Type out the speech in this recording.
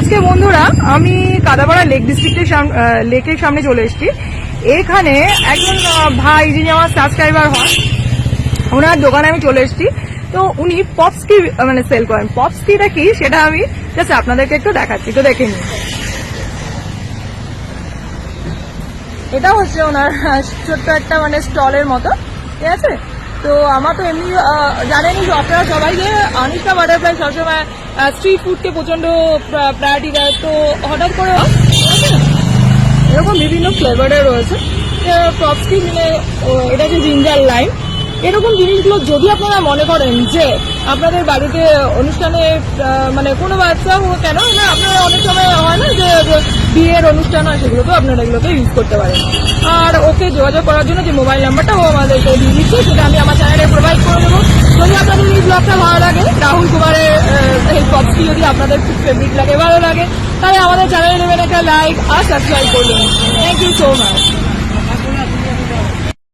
আজকে বন্ধুরা আমি কাদাপাড়া লেক ডিস্ট্রিক্টের লেকের সামনে চলে এসেছি। এখানে একজন ভাই যিনি আমার সাবস্ক্রাইবার হন, ওনার দোকানে আমি চলে এসেছি। তো উনি পপসকি মানে সেল করেন। পপসকিটা কি সেটা আমি জাস্ট আপনাদেরকে একটু দেখাচ্ছি, তো দেখে নিন। এটা হচ্ছে ওনার ছোট্ট একটা মানে স্টলের মতো, ঠিক আছে। তো আমার তো এমনি জানেনই আপনারা সবাই যে আনিশা বাটারফ্লাই সবসময় স্ট্রিট ফুডকে প্রচন্ড প্রায়োরিটি দেয়। তো হঠাৎ করে এরকম বিভিন্ন ফ্লেভারের রয়েছে পপসকি, মানে এটা যে জিঞ্জার লাইম, এরকম জিনিসগুলো যদি আপনারা মনে করেন যে আপনাদের বাড়িতে অনুষ্ঠানে মানে কোনো বাচ্চা হোক কেন না, আপনারা অনেক সময় হয় না যে বিয়ের অনুষ্ঠান হয়, সেগুলোতেও আপনারা এগুলোকে ইউজ করতে পারেন। আর ওকে যোগাযোগ করার জন্য যে মোবাইল নাম্বারটা ও আমাদেরকে দিয়ে দিচ্ছে, সেটা আমি আমার চ্যানেলে প্রোভাইড করে দেবো। যদি আপনাদের এই ব্লগটা ভালো লাগে, রাহুল কুমারের এই পপসকি যদি আপনাদের খুব ফেভারিট লাগে, ভালো লাগে, তাহলে আমাদের চ্যানেলে নেবেন একটা লাইক আর সাবস্ক্রাইব করবেন। Thank you so much.